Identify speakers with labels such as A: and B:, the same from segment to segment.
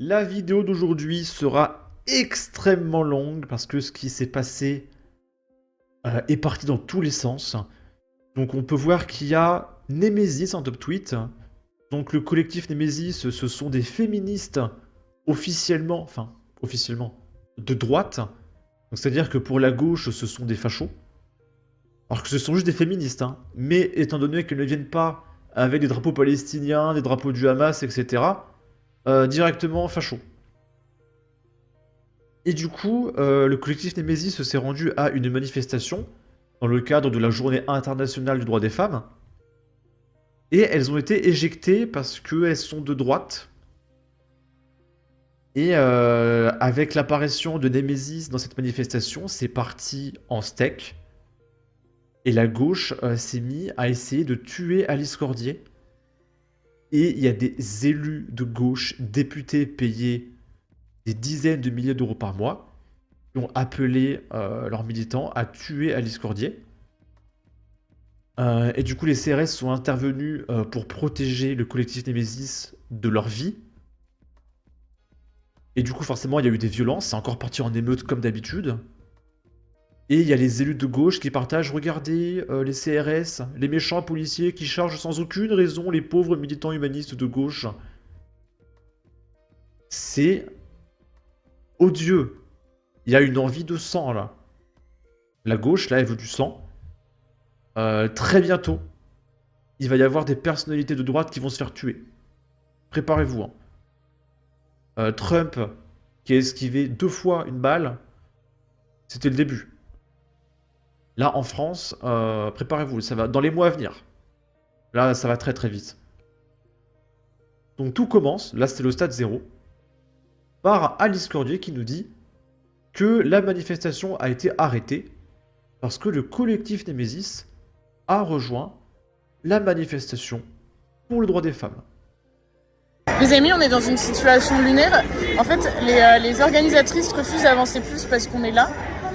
A: La vidéo d'aujourd'hui sera extrêmement longue parce que ce qui s'est passé est parti dans tous les sens. Donc on peut voir qu'il y a Nemesis en top tweet. Donc le collectif Nemesis, ce sont des féministes officiellement, de droite. Donc c'est-à-dire que pour la gauche, ce sont des fachos. Alors que ce sont juste des féministes, hein. Mais étant donné qu'elles ne viennent pas avec des drapeaux palestiniens, des drapeaux du Hamas, etc., directement fachos. Et du coup, le collectif Nemesis s'est rendu à une manifestation dans le cadre de la Journée internationale du droit des femmes. Et elles ont été éjectées parce qu'elles sont de droite. Et avec l'apparition de Nemesis dans cette manifestation, c'est parti en steak. Et la gauche s'est mise à essayer de tuer Alice Cordier. Et il y a des élus de gauche, députés payés des dizaines de milliers d'euros par mois, qui ont appelé leurs militants à tuer Alice Cordier. Et du coup, les CRS sont intervenus pour protéger le collectif Nemesis de leur vie. Et du coup, forcément, il y a eu des violences. C'est encore parti en émeute comme d'habitude. Et il y a les élus de gauche qui partagent, regardez, les CRS, les méchants policiers qui chargent sans aucune raison les pauvres militants humanistes de gauche. C'est odieux. Il y a une envie de sang, là. La gauche, là, elle veut du sang. Très bientôt, il va y avoir des personnalités de droite qui vont se faire tuer. Préparez-vous. Hein. Trump, qui a esquivé 2 fois une balle, c'était le début. Là, en France, préparez-vous, ça va dans les mois à venir. Là, ça va très très vite. Donc tout commence, là c'était le stade 0, par Alice Cordier qui nous dit que la manifestation a été arrêtée parce que le collectif Nemesis a rejoint la manifestation pour le droit des femmes.
B: Les amis, on est dans une situation lunaire. En fait, les organisatrices refusent d'avancer plus parce qu'on est là.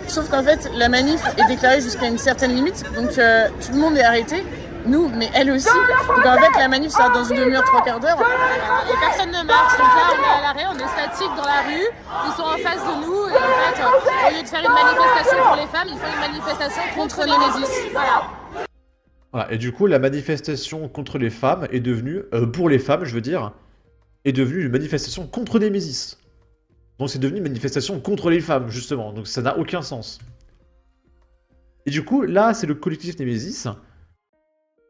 B: Sauf qu'en fait, la manif est déclarée jusqu'à une certaine limite. Donc tout le monde est arrêté. Nous, mais elles aussi. Donc en fait, la manif sera dans une demi-heure, 3/4 d'heure. Et personne ne marche. Donc là, on est à l'arrêt, on est statique dans la rue. Ils sont en face de nous. Et en fait, au lieu de faire une manifestation pour les femmes, ils font une manifestation contre Nemesis. Voilà.
A: Voilà, et du coup, la manifestation contre les femmes est devenue, pour les femmes, je veux dire, est devenue une manifestation contre Nemesis. Donc c'est devenu une manifestation contre les femmes, justement. Donc ça n'a aucun sens. Et du coup, là, c'est le collectif Nemesis.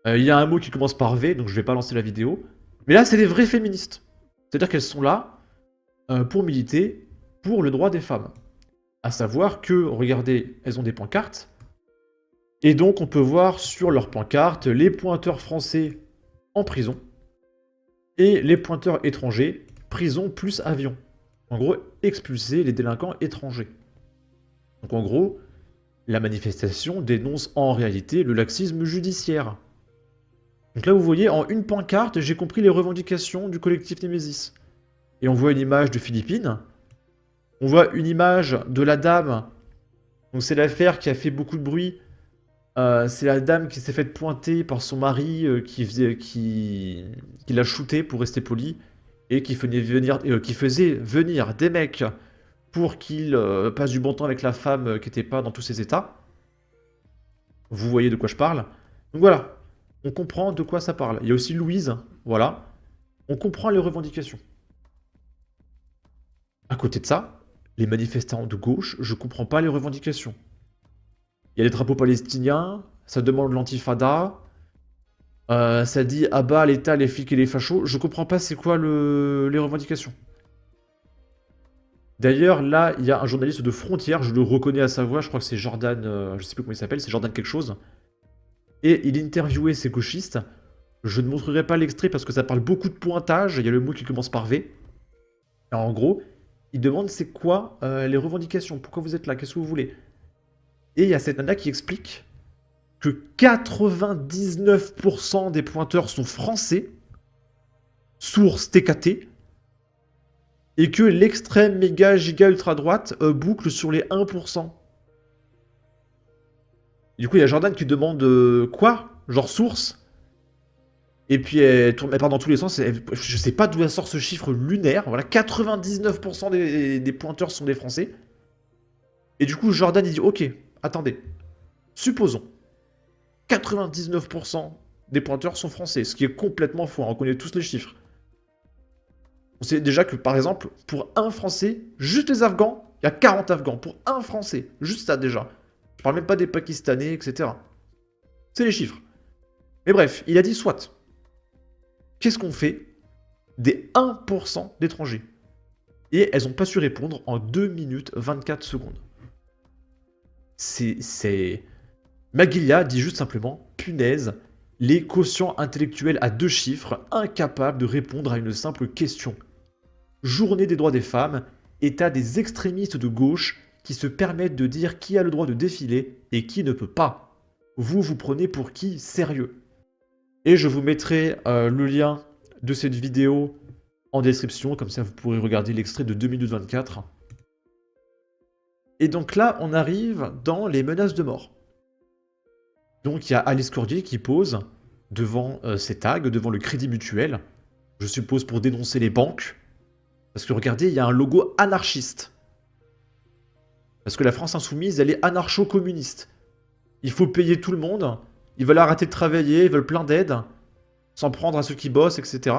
A: Il y a un mot qui commence par V, donc je vais pas lancer la vidéo. Mais là, c'est des vraies féministes. C'est-à-dire qu'elles sont là pour militer pour le droit des femmes. À savoir que, regardez, elles ont des pancartes. Et donc, on peut voir sur leurs pancartes les pointeurs français en prison et les pointeurs étrangers, prison plus avion. En gros, expulser les délinquants étrangers. Donc en gros, la manifestation dénonce en réalité le laxisme judiciaire. Donc là, vous voyez, en une pancarte, j'ai compris les revendications du collectif Nemesis. Et on voit une image de Philippines. On voit une image de la dame. Donc c'est l'affaire qui a fait beaucoup de bruit. C'est la dame qui s'est faite pointer par son mari qui l'a shooté pour rester poli et qui faisait venir des mecs pour qu'il passe du bon temps avec la femme qui n'était pas dans tous ses états. Vous voyez de quoi je parle. Donc voilà, on comprend de quoi ça parle. Il y a aussi Louise, voilà. On comprend les revendications. À côté de ça, les manifestants de gauche, je comprends pas les revendications. Il y a les drapeaux palestiniens, ça demande l'antifada, ça dit abat l'État, les flics et les fachos. Je comprends pas c'est quoi les revendications. D'ailleurs, là, il y a un journaliste de Frontières, je le reconnais à sa voix, je crois que c'est Jordan, je sais plus comment il s'appelle, c'est Jordan quelque chose. Et il interviewait ces gauchistes. Je ne montrerai pas l'extrait parce que ça parle beaucoup de pointage, il y a le mot qui commence par V. Et en gros, il demande c'est quoi les revendications, pourquoi vous êtes là, qu'est-ce que vous voulez. Et il y a cette nana qui explique que 99% des pointeurs sont français, source TKT, et que l'extrême méga giga ultra droite boucle sur les 1%. Du coup, il y a Jordan qui demande quoi? Genre source? Et puis elle part dans tous les sens. Je sais pas d'où elle sort ce chiffre lunaire. Voilà, 99% des pointeurs sont des Français. Et du coup, Jordan, il dit, ok, attendez. Supposons. 99% des pointeurs sont français, ce qui est complètement faux. On connaît tous les chiffres. On sait déjà que, par exemple, pour un Français, juste les Afghans, il y a 40 Afghans. Pour un Français, juste ça déjà. Je parle même pas des Pakistanais, etc. C'est les chiffres. Mais bref, il a dit soit. Qu'est-ce qu'on fait des 1% d'étrangers? Et elles n'ont pas su répondre en 2 minutes 24 secondes. Maguilia dit juste simplement, punaise, les quotients intellectuels à 2 chiffres, incapables de répondre à une simple question. Journée des droits des femmes, état des extrémistes de gauche qui se permettent de dire qui a le droit de défiler et qui ne peut pas. Vous prenez pour qui sérieux? Et je vous mettrai le lien de cette vidéo en description, comme ça vous pourrez regarder l'extrait de 2 minutes 24. Et donc là, on arrive dans les menaces de mort. Donc il y a Alice Cordier qui pose devant ses tags, devant le Crédit Mutuel, je suppose pour dénoncer les banques. Parce que regardez, il y a un logo anarchiste. Parce que la France insoumise, elle est anarcho-communiste. Il faut payer tout le monde, ils veulent arrêter de travailler, ils veulent plein d'aides, s'en prendre à ceux qui bossent, etc.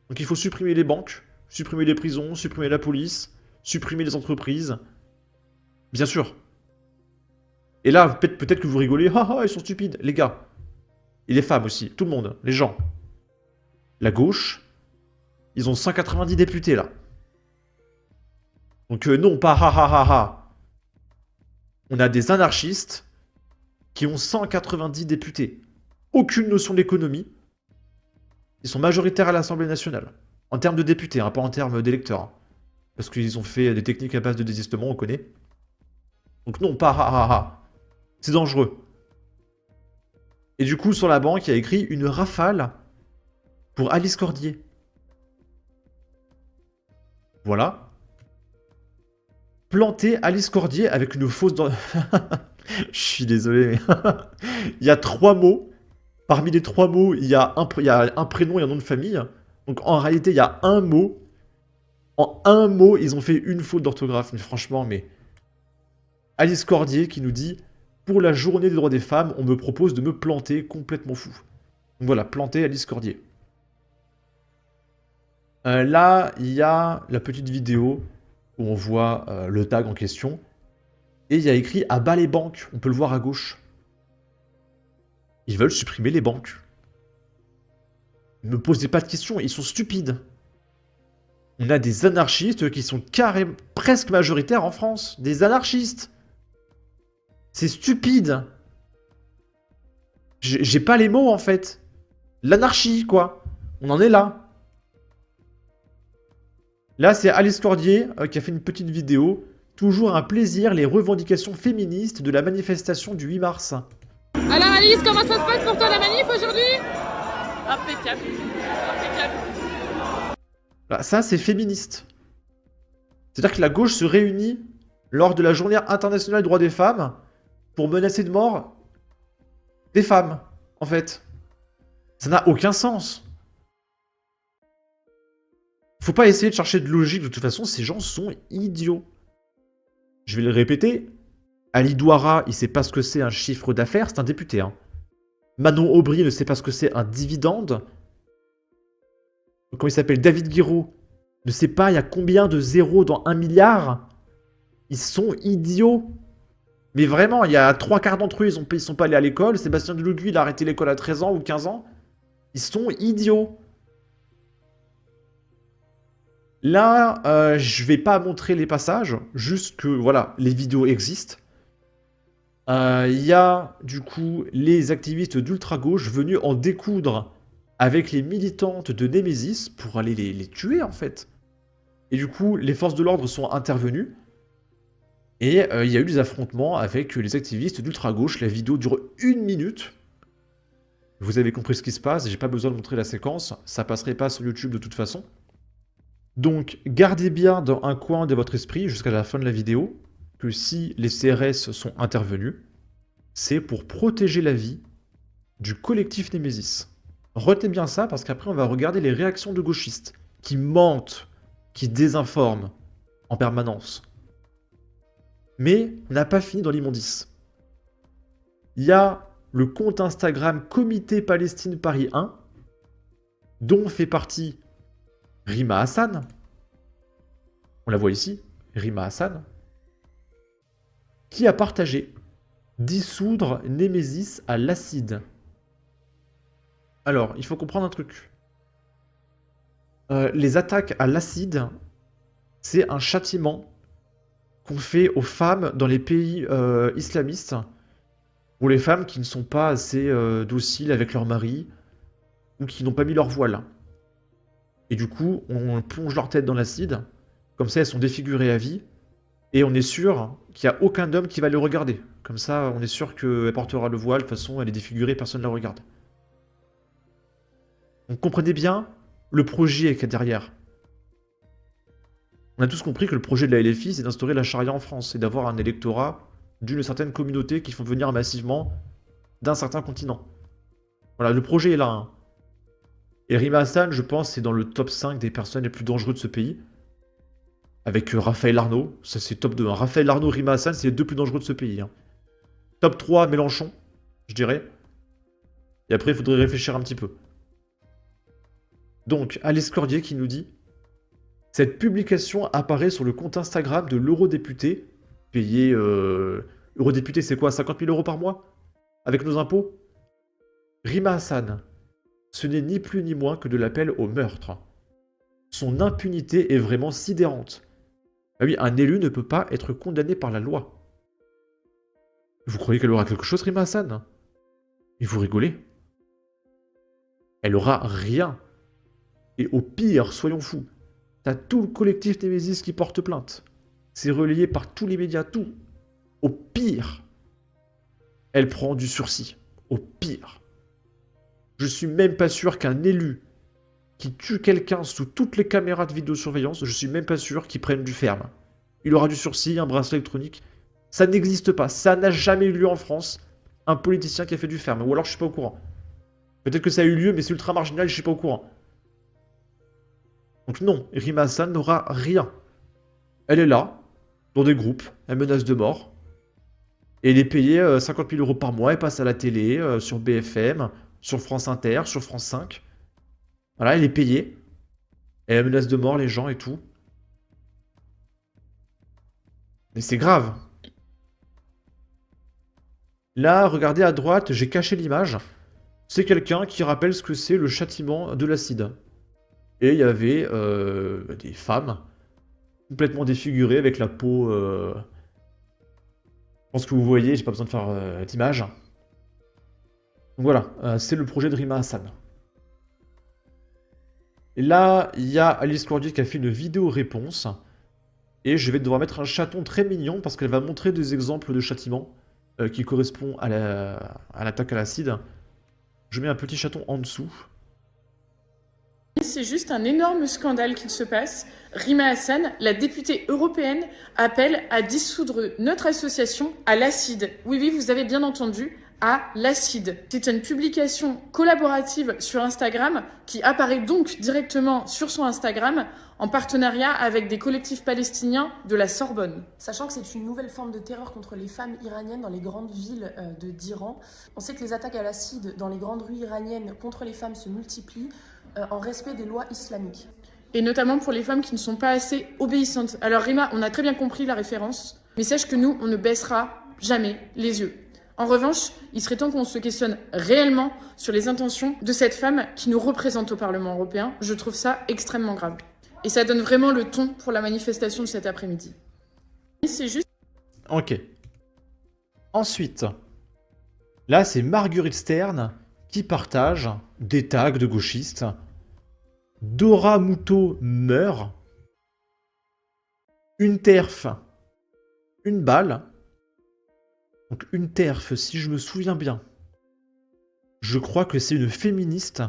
A: Donc il faut supprimer les banques, supprimer les prisons, supprimer la police, supprimer les entreprises. Bien sûr. Et là, peut-être que vous rigolez, ah, ils sont stupides, les gars. Et les femmes aussi, tout le monde, les gens. La gauche, ils ont 190 députés là. Donc non, pas ha ha ha ha. On a des anarchistes qui ont 190 députés. Aucune notion d'économie. Ils sont majoritaires à l'Assemblée nationale. En termes de députés, hein, pas en termes d'électeurs. Hein. Parce qu'ils ont fait des techniques à base de désistement, on connaît. Donc non, pas ha ha ha. C'est dangereux. Et du coup, sur la banque, il y a écrit une rafale pour Alice Cordier. Voilà. Planter Alice Cordier avec une fausse... Je suis désolé, mais... il y a 3 mots. Parmi les 3 mots, il y a un prénom et un nom de famille. Donc en réalité, il y a un mot. En un mot, ils ont fait une faute d'orthographe. Mais franchement, mais... Alice Cordier qui nous dit... Pour la journée des droits des femmes, on me propose de me planter complètement fou. Donc voilà, planter Alice Cordier. Là, il y a la petite vidéo où on voit le tag en question. Et il y a écrit « À bas les banques ». On peut le voir à gauche. Ils veulent supprimer les banques. Ne me posez pas de questions, ils sont stupides. On a des anarchistes qui sont carrément presque majoritaires en France. Des anarchistes. C'est stupide. J'ai pas les mots, en fait. L'anarchie, quoi. On en est là. Là, c'est Alice Cordier qui a fait une petite vidéo. Toujours un plaisir, les revendications féministes de la manifestation du 8 mars.
B: Alors Alice, comment ça se passe pour toi la manif aujourd'hui? Impeccable. Impeccable.
A: Là, ça, c'est féministe. C'est-à-dire que la gauche se réunit lors de la journée internationale des droits des femmes pour menacer de mort des femmes, en fait. Ça n'a aucun sens. Faut pas essayer de chercher de logique, de toute façon, ces gens sont idiots. Je vais le répéter. Ali Douara, il sait pas ce que c'est un chiffre d'affaires, c'est un député. Hein. Manon Aubry ne sait pas ce que c'est un dividende. Comment il s'appelle? David Guiraud ne sait pas il y a combien de zéros dans 1 milliard. Ils sont idiots. Mais vraiment, il y a 3/4 d'entre eux, ils sont pas allés à l'école. Sébastien Deluguy, il a arrêté l'école à 13 ans ou 15 ans. Ils sont idiots. Là, je vais pas montrer les passages, juste que, voilà, les vidéos existent. Il y a, du coup, les activistes d'ultra-gauche venus en découdre avec les militantes de Némésis pour aller les tuer, en fait. Et du coup, les forces de l'ordre sont intervenues. Et il y a eu des affrontements avec les activistes d'ultra-gauche. La vidéo dure 1 minute. Vous avez compris ce qui se passe, j'ai pas besoin de montrer la séquence. Ça passerait pas sur YouTube de toute façon. Donc, gardez bien dans un coin de votre esprit, jusqu'à la fin de la vidéo, que si les CRS sont intervenus, c'est pour protéger la vie du collectif Némésis. Retenez bien ça, parce qu'après, on va regarder les réactions de gauchistes, qui mentent, qui désinforment en permanence. Mais on n'a pas fini dans l'immondice. Il y a le compte Instagram Comité Palestine Paris 1, dont fait partie Rima Hassan. On la voit ici, Rima Hassan, qui a partagé dissoudre Némésis à l'acide. Alors, il faut comprendre un truc. Les attaques à l'acide, c'est un châtiment qu'on fait aux femmes dans les pays islamistes, pour les femmes qui ne sont pas assez dociles avec leur mari, ou qui n'ont pas mis leur voile. Et du coup, on plonge leur tête dans l'acide, comme ça elles sont défigurées à vie, et on est sûr qu'il n'y a aucun homme qui va les regarder. Comme ça, on est sûr qu'elle portera le voile, de toute façon elle est défigurée, personne ne la regarde. Donc comprenez bien le projet qu'il y a derrière. On a tous compris que le projet de la LFI, c'est d'instaurer la charia en France, et d'avoir un électorat d'une certaine communauté qui font venir massivement d'un certain continent. Voilà, le projet est là. Hein. Et Rima Hassan, je pense, c'est dans le top 5 des personnes les plus dangereuses de ce pays. Avec Raphaël Arnaud, ça c'est top 2. Hein. Raphaël Arnaud, Rima Hassan, c'est les deux plus dangereux de ce pays. Hein. Top 3, Mélenchon, je dirais. Et après, il faudrait réfléchir un petit peu. Donc, Alice Cordier qui nous dit: cette publication apparaît sur le compte Instagram de l'eurodéputé, payé... Eurodéputé, c'est quoi, 50 000 € par mois? Avec nos impôts? Rima Hassan, ce n'est ni plus ni moins que de l'appel au meurtre. Son impunité est vraiment sidérante. Ah oui, un élu ne peut pas être condamné par la loi. Vous croyez qu'elle aura quelque chose, Rima Hassan? Et vous rigolez? Elle aura rien. Et au pire, soyons fous, t'as tout le collectif Némésis qui porte plainte. C'est relayé par tous les médias, tout. Au pire, elle prend du sursis. Au pire. Je suis même pas sûr qu'un élu qui tue quelqu'un sous toutes les caméras de vidéosurveillance, je suis même pas sûr qu'il prenne du ferme. Il aura du sursis, un bracelet électronique. Ça n'existe pas. Ça n'a jamais eu lieu en France. Un politicien qui a fait du ferme. Ou alors je suis pas au courant. Peut-être que ça a eu lieu, mais c'est ultra marginal, je suis pas au courant. Donc non, Rima Hassan n'aura rien. Elle est là, dans des groupes, elle menace de mort. Et elle est payée 50 000 € par mois, elle passe à la télé, sur BFM, sur France Inter, sur France 5. Voilà, elle est payée. Et elle menace de mort les gens et tout. Mais c'est grave. Là, regardez à droite, j'ai caché l'image. C'est quelqu'un qui rappelle ce que c'est le châtiment de l'acide. Et il y avait des femmes complètement défigurées avec la peau... Je pense que vous voyez, j'ai pas besoin de faire d'image. Donc voilà, c'est le projet de Rima Hassan. Et là, il y a Alice Cordier qui a fait une vidéo réponse. Et je vais devoir mettre un chaton très mignon parce qu'elle va montrer des exemples de châtiments qui correspondent à l'attaque à l'acide. Je mets un petit chaton en dessous.
B: C'est juste un énorme scandale qu'il se passe. Rima Hassan, la députée européenne, appelle à dissoudre notre association à l'acide. Oui, oui, vous avez bien entendu, à l'acide. C'est une publication collaborative sur Instagram qui apparaît donc directement sur son Instagram en partenariat avec des collectifs palestiniens de la Sorbonne.
C: Sachant que c'est une nouvelle forme de terreur contre les femmes iraniennes dans les grandes villes d'Iran. On sait que les attaques à l'acide dans les grandes rues iraniennes contre les femmes se multiplient en respect des lois islamiques.
B: Et notamment pour les femmes qui ne sont pas assez obéissantes. Alors Rima, on a très bien compris la référence, mais sache que nous, on ne baissera jamais les yeux. En revanche, il serait temps qu'on se questionne réellement sur les intentions de cette femme qui nous représente au Parlement européen. Je trouve ça extrêmement grave. Et ça donne vraiment le ton pour la manifestation de cet après-midi. C'est juste...
A: Ok. Ensuite, là c'est Marguerite Stern qui partage des tags de gauchistes. Dora Moutot meurt. Une terf. Une balle. Donc une terf, si je me souviens bien. Je crois que c'est une féministe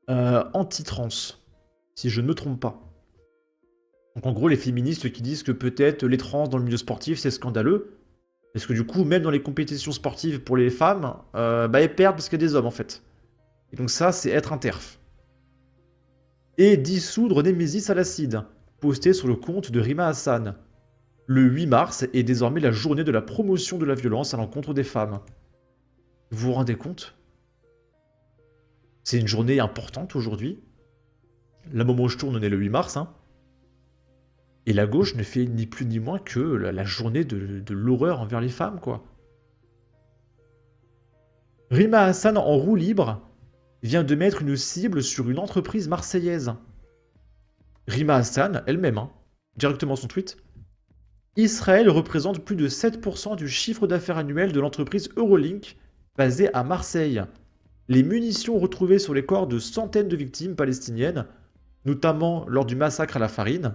A: anti-trans. Si je ne me trompe pas. Donc en gros, les féministes qui disent que peut-être les trans dans le milieu sportif, c'est scandaleux. Parce que du coup, même dans les compétitions sportives pour les femmes, elles perdent parce qu'il y a des hommes en fait. Et donc ça, c'est être un TERF. Et dissoudre Némésis à l'acide, posté sur le compte de Rima Hassan. Le 8 mars est désormais la journée de la promotion de la violence à l'encontre des femmes. Vous vous rendez compte? C'est une journée importante aujourd'hui. Le moment où je tourne, on est le 8 mars. Hein. Et la gauche ne fait ni plus ni moins que la journée de l'horreur envers les femmes, quoi. Rima Hassan, en roue libre, vient de mettre une cible sur une entreprise marseillaise. Rima Hassan, elle-même, hein, directement son tweet. Israël représente plus de 7% du chiffre d'affaires annuel de l'entreprise Eurolink, basée à Marseille. Les munitions retrouvées sur les corps de centaines de victimes palestiniennes, notamment lors du massacre à la farine,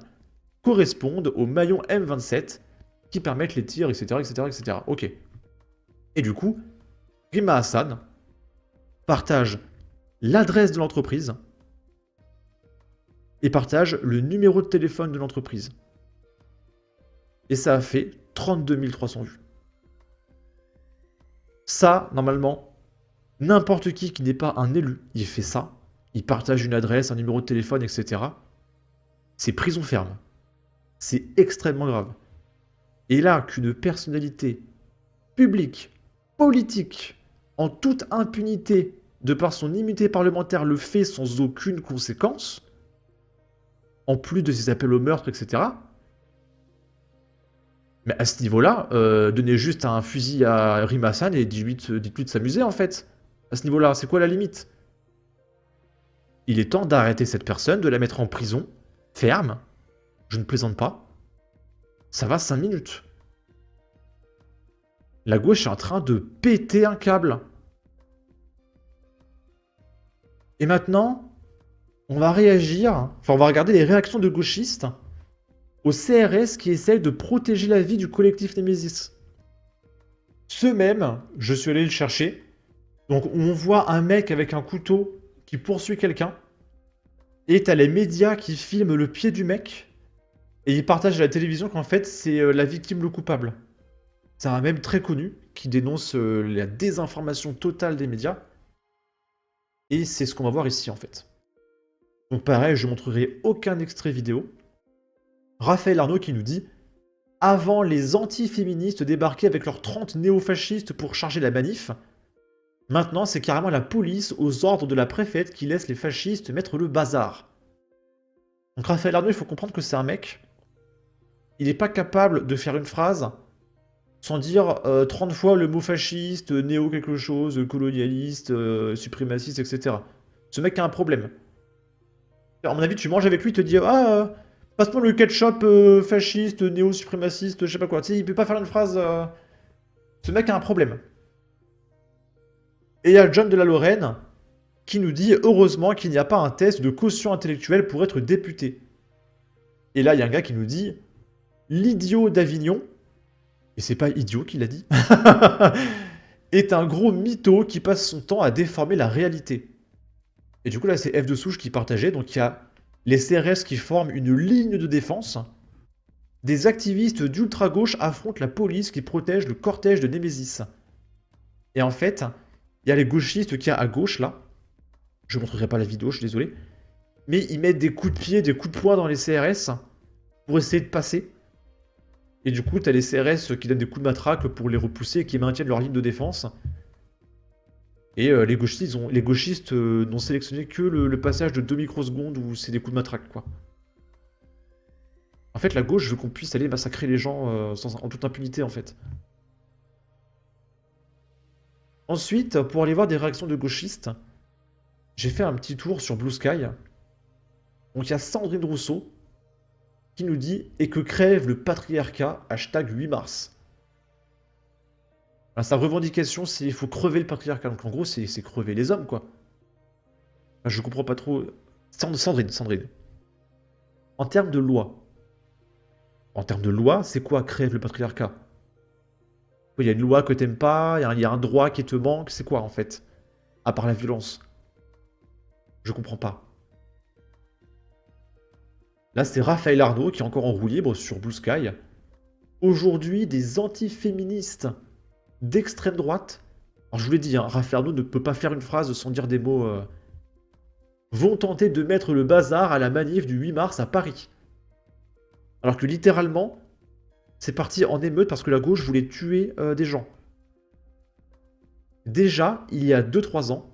A: correspondent aux maillons M27 qui permettent les tirs, etc., etc., etc. Ok. Et du coup, Rima Hassan partage l'adresse de l'entreprise et partage le numéro de téléphone de l'entreprise. Et ça a fait 32 300 vues. Ça, normalement, n'importe qui n'est pas un élu, il fait ça. Il partage une adresse, un numéro de téléphone, etc. C'est prison ferme. C'est extrêmement grave. Et là, qu'une personnalité publique, politique, en toute impunité, de par son immunité parlementaire, le fait sans aucune conséquence, en plus de ses appels au meurtre, etc. Mais à ce niveau-là, donnez juste un fusil à Rima Hassan et dites-lui de s'amuser, en fait. À ce niveau-là, c'est quoi la limite? Il est temps d'arrêter cette personne, de la mettre en prison, ferme. Je ne plaisante pas. Ça va 5 minutes. La gauche est en train de péter un câble. Et maintenant, on va réagir, enfin on va regarder les réactions de gauchistes au CRS qui essaye de protéger la vie du collectif Némésis. Ce même, je suis allé le chercher. Donc on voit un mec avec un couteau qui poursuit quelqu'un. Et t'as les médias qui filment le pied du mec. Et ils partagent à la télévision qu'en fait c'est la victime le coupable. C'est un mème très connu qui dénonce la désinformation totale des médias. Et c'est ce qu'on va voir ici en fait. Donc pareil, je ne montrerai aucun extrait vidéo. Raphaël Arnaud qui nous dit « Avant, les anti-féministes débarquaient avec leurs 30 néofascistes pour charger la manif. Maintenant, c'est carrément la police aux ordres de la préfète qui laisse les fascistes mettre le bazar. » Donc Raphaël Arnaud, il faut comprendre que c'est un mec. Il n'est pas capable de faire une phrase sans dire 30 fois le mot fasciste, néo quelque chose, colonialiste, suprémaciste, etc. Ce mec a un problème. À mon avis, tu manges avec lui, il te dit « Ah, passe-moi le ketchup fasciste, néo-suprémaciste, je sais pas quoi. » Tu sais, il peut pas faire une phrase... Ce mec a un problème. Et il y a John de la Lorraine qui nous dit « Heureusement qu'il n'y a pas un test de quotient intellectuel pour être député. » Et là, il y a un gars qui nous dit « L'idiot d'Avignon, et c'est pas idiot qui l'a dit, est un gros mytho qui passe son temps à déformer la réalité. » Et du coup, là, c'est F de Souche qui partageait. Donc, il y a les CRS qui forment une ligne de défense. Des activistes d'ultra-gauche affrontent la police qui protège le cortège de Némésis. Et en fait, il y a les gauchistes qu'il y a à gauche, là. Je ne montrerai pas la vidéo, je suis désolé. Mais ils mettent des coups de pied, des coups de poing dans les CRS pour essayer de passer. Et du coup, tu as les CRS qui donnent des coups de matraque pour les repousser et qui maintiennent leur ligne de défense. Et les gauchistes n'ont sélectionné que le passage de 2 microsecondes où c'est des coups de matraque, quoi. En fait, la gauche veut qu'on puisse aller massacrer les gens en toute impunité, en fait. Ensuite, pour aller voir des réactions de gauchistes, j'ai fait un petit tour sur Blue Sky. Donc il y a Sandrine Rousseau qui nous dit « Et que crève le patriarcat, hashtag 8 mars ». Sa revendication, c'est il faut crever le patriarcat. Donc en gros, c'est crever les hommes, quoi. Enfin, je comprends pas trop. Sandrine. En termes de loi. En termes de loi, c'est quoi crève le patriarcat? Il y a une loi que t'aimes pas, il y a un droit qui te manque, c'est quoi en fait? À part la violence. Je comprends pas. Là, c'est Raphaël Arnaud qui est encore en roue libre sur Blue Sky. Aujourd'hui, des antiféministes d'extrême droite Alors je vous l'ai dit, hein, Raphaël Arnaud ne peut pas faire une phrase sans dire des mots... vont tenter de mettre le bazar à la manif du 8 mars à Paris. Alors que littéralement, c'est parti en émeute parce que la gauche voulait tuer des gens. Déjà, il y a 2-3 ans,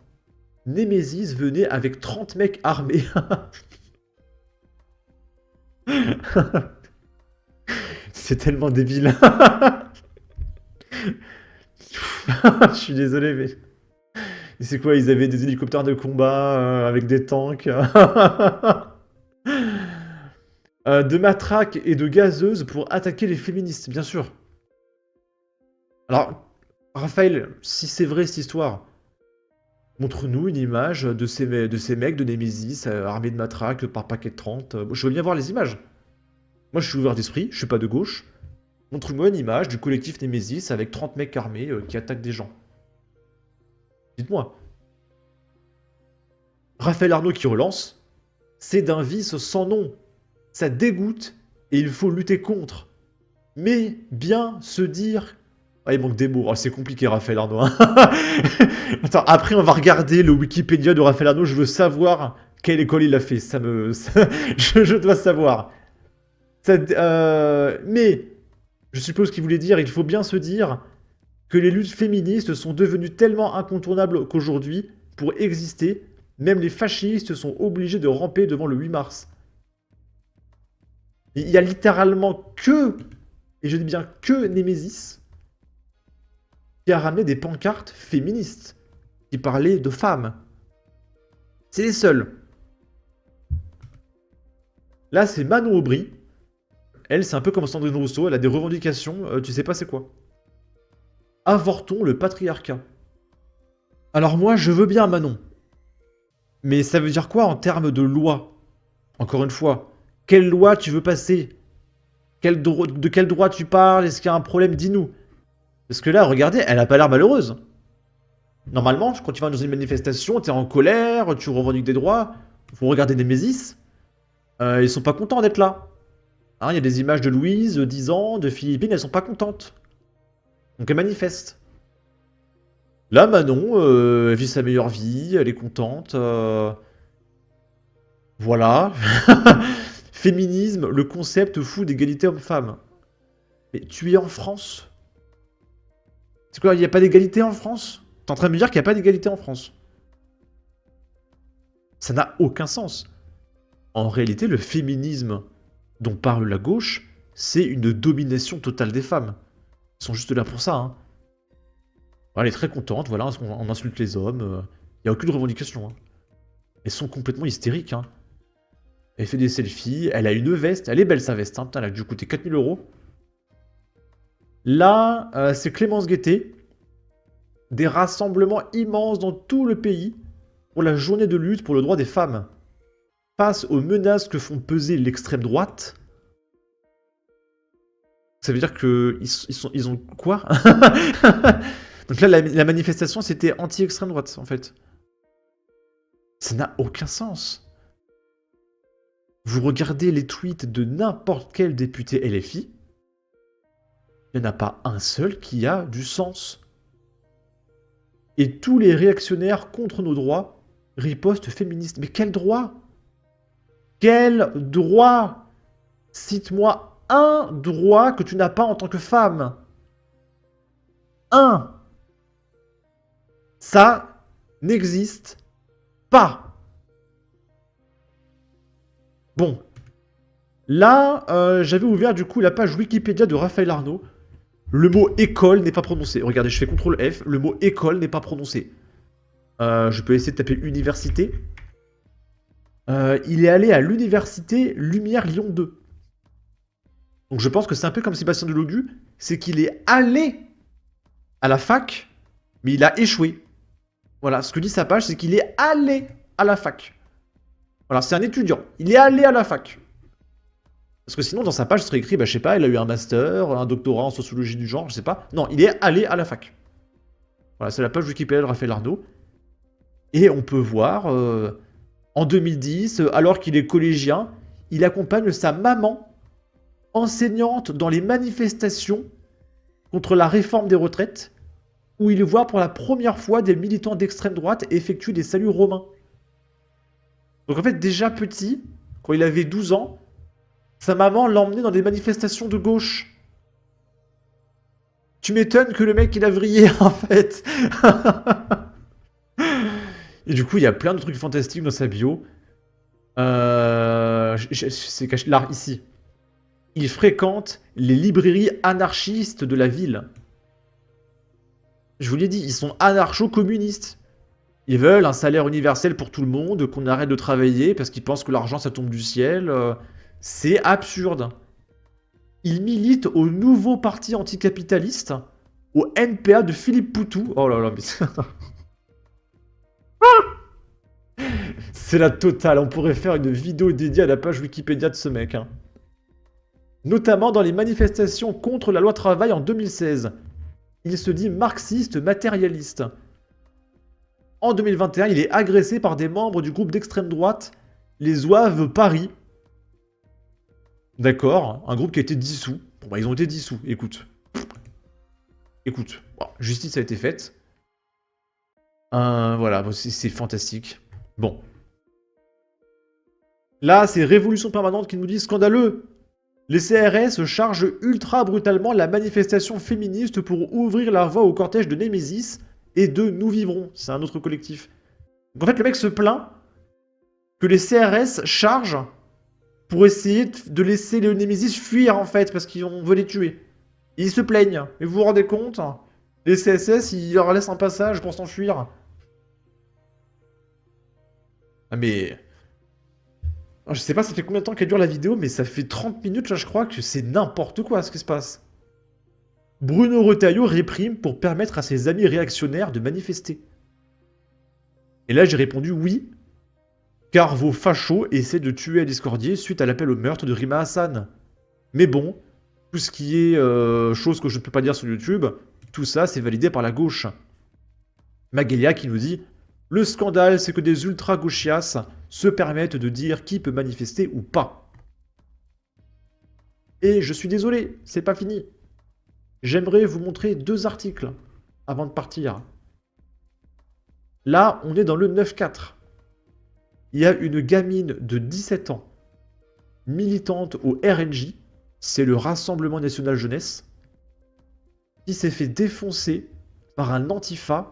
A: Némésis venait avec 30 mecs armés. C'est tellement débile. Je suis désolé, mais... C'est quoi, ils avaient des hélicoptères de combat avec des tanks de matraques et de gazeuses pour attaquer les féministes, bien sûr. Alors, Raphaël, si c'est vrai cette histoire, montre-nous une image de ces mecs de Némésis armés de matraques par paquet de 30. Je veux bien voir les images. Moi, je suis ouvert d'esprit, je suis pas de gauche. Montre-moi une image du collectif Némésis avec 30 mecs armés qui attaquent des gens. Dites-moi. Raphaël Arnaud qui relance. C'est d'un vice sans nom. Ça dégoûte et il faut lutter contre. Mais bien se dire... Ah, il manque des mots. Oh, c'est compliqué, Raphaël Arnaud. Hein. Attends, après, on va regarder le Wikipédia de Raphaël Arnaud. Je veux savoir quelle école il a fait. Je dois savoir. Mais, je suppose qu'il voulait dire, il faut bien se dire que les luttes féministes sont devenues tellement incontournables qu'aujourd'hui, pour exister, même les fascistes sont obligés de ramper devant le 8 mars. Il y a littéralement que, et je dis bien que Némésis, qui a ramené des pancartes féministes, qui parlaient de femmes. C'est les seuls. Là, c'est Manon Aubry. Elle, c'est un peu comme Sandrine Rousseau, elle a des revendications, tu sais pas c'est quoi. Avortons le patriarcat. Alors moi, je veux bien Manon. Mais ça veut dire quoi en termes de loi? Encore une fois, quelle loi tu veux passer? De quel droit tu parles? Est-ce qu'il y a un problème? Dis-nous. Parce que là, regardez, elle a pas l'air malheureuse. Normalement, quand tu vas dans une manifestation, t'es en colère, tu revendiques des droits. Faut regarder Némésis. Ils sont pas contents d'être là. Hein, y a des images de Louise, 10 ans, de Philippines, elles sont pas contentes. Donc elle manifeste. Là, Manon, elle vit sa meilleure vie, elle est contente. Voilà. Féminisme, le concept fou d'égalité homme-femme. Mais tu es en France? C'est quoi, il n'y a pas d'égalité en France? T'es en train de me dire qu'il n'y a pas d'égalité en France? Ça n'a aucun sens. En réalité, le féminisme dont parle la gauche, c'est une domination totale des femmes. Ils sont juste là pour ça, hein. Elle est très contente, voilà, on insulte les hommes. Il n'y a aucune revendication. Hein. Elles sont complètement hystériques. Hein. Elle fait des selfies, elle a une veste, elle est belle sa veste, hein. Putain, elle a dû coûter 4000 €. Là, c'est Clémence Guettet. Des rassemblements immenses dans tout le pays pour la journée de lutte pour le droit des femmes. Face aux menaces que font peser l'extrême droite. Ça veut dire que ils ont quoi? Donc là, la manifestation, c'était anti-extrême droite, en fait. Ça n'a aucun sens. Vous regardez les tweets de n'importe quel député LFI, il n'y en a pas un seul qui a du sens. Et tous les réactionnaires contre nos droits ripostent féministes. Mais quel droit? Quel droit? Cite-moi un droit que tu n'as pas en tant que femme. Un. Ça n'existe pas. Bon. Là, j'avais ouvert du coup la page Wikipédia de Raphaël Arnaud. Le mot école n'est pas prononcé. Regardez, je fais CTRL F. Le mot école n'est pas prononcé. Je peux essayer de taper université. Il est allé à l'université Lumière Lyon 2. Donc je pense que c'est un peu comme Sébastien Delogu. C'est qu'il est allé à la fac, mais il a échoué. Voilà, ce que dit sa page, c'est qu'il est allé à la fac. Voilà, c'est un étudiant. Il est allé à la fac. Parce que sinon, dans sa page, il serait écrit, bah, je sais pas, il a eu un master, un doctorat en sociologie du genre, je sais pas. Non, il est allé à la fac. Voilà, c'est la page Wikipédia de Raphaël Arnaud. Et on peut voir, en 2010, alors qu'il est collégien, il accompagne sa maman, enseignante dans les manifestations contre la réforme des retraites, où il voit pour la première fois des militants d'extrême droite effectuer des saluts romains. Donc en fait, déjà petit, quand il avait 12 ans, sa maman l'emmenait dans des manifestations de gauche. Tu m'étonnes que le mec, il a vrillé, en fait. Et du coup, il y a plein de trucs fantastiques dans sa bio. C'est caché là, ici. Il fréquente les librairies anarchistes de la ville. Je vous l'ai dit, ils sont anarcho-communistes. Ils veulent un salaire universel pour tout le monde, qu'on arrête de travailler parce qu'ils pensent que l'argent ça tombe du ciel. C'est absurde. Il milite au nouveau parti anticapitaliste, au NPA de Philippe Poutou. Oh là là, mais... c'est la totale. On pourrait faire une vidéo dédiée à la page Wikipédia de ce mec. Hein. Notamment dans les manifestations contre la loi travail en 2016. Il se dit marxiste matérialiste. En 2021, il est agressé par des membres du groupe d'extrême droite, les Zouaves Paris. D'accord, un groupe qui a été dissous. Bon bah ils ont été dissous, écoute. Écoute, bon, justice a été faite. Voilà, bon, c'est fantastique. Bon. Là, c'est Révolution Permanente qui nous dit scandaleux. Les CRS chargent ultra brutalement la manifestation féministe pour ouvrir la voie au cortège de Némésis et de Nous Vivrons. C'est un autre collectif. Donc en fait, le mec se plaint que les CRS chargent pour essayer de laisser le Némésis fuir, en fait, parce qu'ils veulent les tuer. Et ils se plaignent. Et vous vous rendez compte? Les CSS, ils leur laissent un passage pour s'enfuir. Ah mais... Je sais pas ça fait combien de temps qu'elle dure la vidéo, mais ça fait 30 minutes là je crois que c'est n'importe quoi ce qui se passe. Bruno Retailleau réprime pour permettre à ses amis réactionnaires de manifester. Et là j'ai répondu oui, car vos fachos essaient de tuer un discordier suite à l'appel au meurtre de Rima Hassan. Mais bon, tout ce qui est chose que je ne peux pas dire sur YouTube, tout ça c'est validé par la gauche. Magelia qui nous dit « Le scandale c'est que des ultra-gauchias se permettent de dire qui peut manifester ou pas. » Et je suis désolé, c'est pas fini. J'aimerais vous montrer 2 articles avant de partir. Là, on est dans le 9-4. Il y a une gamine de 17 ans, militante au RNJ, c'est le Rassemblement National Jeunesse, qui s'est fait défoncer par un antifa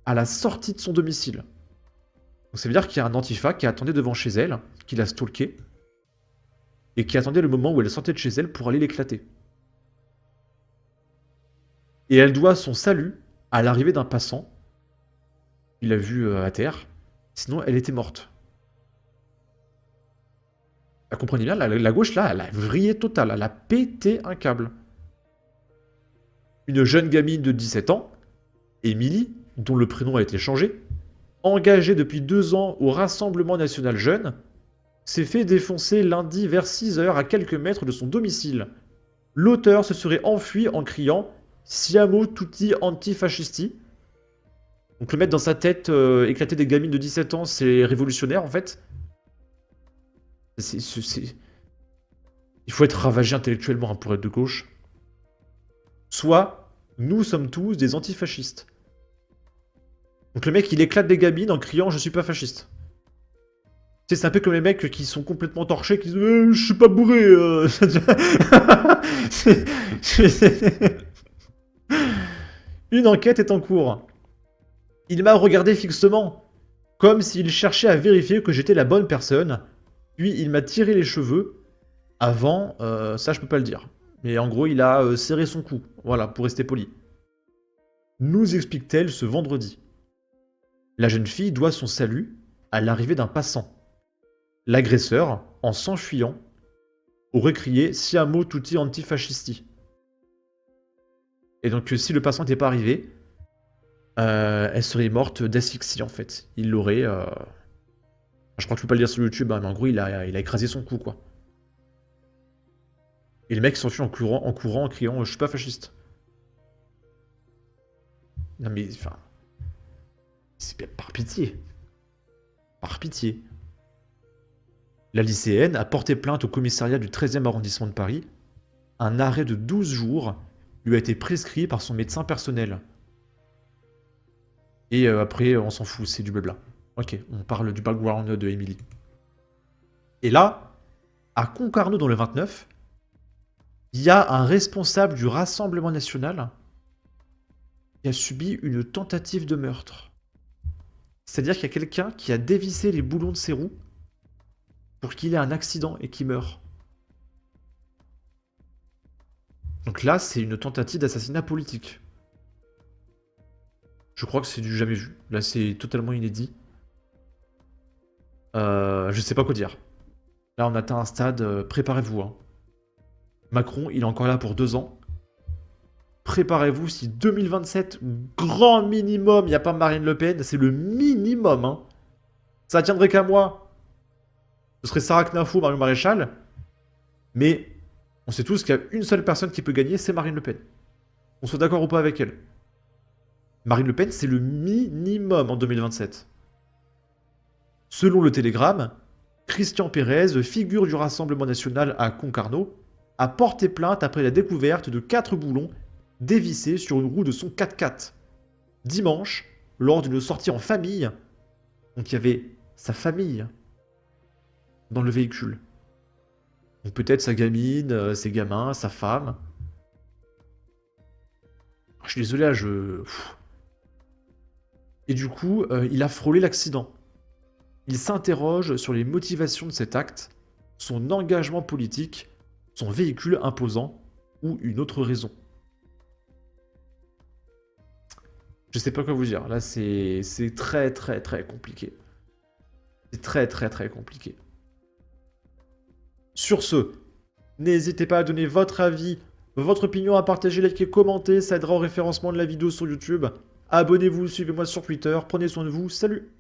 A: à la sortie de son domicile. Donc ça veut dire qu'il y a un antifa qui attendait devant chez elle, qui l'a stalké, et qui attendait le moment où elle sortait de chez elle pour aller l'éclater. Et elle doit son salut à l'arrivée d'un passant. Il l'a vue à terre, sinon elle était morte. Vous comprenez bien, la gauche là, elle a vrillé total, elle a pété un câble. Une jeune gamine de 17 ans, Émilie, dont le prénom a été changé, engagée depuis 2 ans au Rassemblement National Jeune, s'est fait défoncer lundi vers 6 h à quelques mètres de son domicile. L'auteur se serait enfui en criant « Siamo tutti antifascisti ». Donc le mettre dans sa tête, éclater des gamines de 17 ans, c'est révolutionnaire en fait. Il faut être ravagé intellectuellement pour être de gauche. Soit, nous sommes tous des antifascistes. Donc le mec, il éclate des gamines en criant « Je suis pas fasciste ». Tu sais, c'est un peu comme les mecs qui sont complètement torchés, qui disent « Je suis pas bourré Une enquête est en cours. Il m'a regardé fixement, comme s'il cherchait à vérifier que j'étais la bonne personne. Puis il m'a tiré les cheveux. Avant, ça je peux pas le dire. Mais en gros, il a serré son cou. Voilà, pour rester poli. Nous explique-t-elle ce vendredi. La jeune fille doit son salut à l'arrivée d'un passant. L'agresseur, en s'enfuyant, aurait crié « Siamo tutti antifascisti ». Et donc, si le passant n'était pas arrivé, elle serait morte d'asphyxie, en fait. Il l'aurait... Je crois que je peux pas le dire sur YouTube, hein, mais en gros, il a écrasé son cou, quoi. Et le mec s'enfuit en courant, en criant « Je suis pas fasciste ». Non mais, enfin... C'est par pitié. Par pitié. La lycéenne a porté plainte au commissariat du 13e arrondissement de Paris. Un arrêt de 12 jours lui a été prescrit par son médecin personnel. Et après, on s'en fout, c'est du blabla. Ok, on parle du background de Emily. Et là, à Concarneau dans le 29, il y a un responsable du Rassemblement National qui a subi une tentative de meurtre. C'est-à-dire qu'il y a quelqu'un qui a dévissé les boulons de ses roues pour qu'il ait un accident et qu'il meure. Donc là, c'est une tentative d'assassinat politique. Je crois que c'est du jamais vu. Là, c'est totalement inédit. Je sais pas quoi dire. Là, on atteint un stade, préparez-vous. Hein. Macron, il est encore là pour 2 ans. Préparez-vous, si 2027, grand minimum, il n'y a pas Marine Le Pen, c'est le minimum. Hein. Ça tiendrait qu'à moi. Ce serait Sarah Knafo, Marion Maréchal. Mais on sait tous qu'il y a une seule personne qui peut gagner, c'est Marine Le Pen. On soit d'accord ou pas avec elle. Marine Le Pen, c'est le minimum en 2027. Selon le Télégramme, Christian Pérez, figure du Rassemblement National à Concarneau, a porté plainte après la découverte de 4 boulons dévissés sur une roue de son 4x4. Dimanche, lors d'une sortie en famille, donc il y avait sa famille dans le véhicule. Donc peut-être sa gamine, ses gamins, sa femme. Je suis désolé, Et du coup, il a frôlé l'accident. Il s'interroge sur les motivations de cet acte, son engagement politique, son véhicule imposant ou une autre raison. Je sais pas quoi vous dire. Là, c'est très très très compliqué. C'est très très très compliqué. Sur ce, n'hésitez pas à donner votre avis, votre opinion, à partager, liker, commenter. Ça aidera au référencement de la vidéo sur YouTube. Abonnez-vous, suivez-moi sur Twitter. Prenez soin de vous. Salut!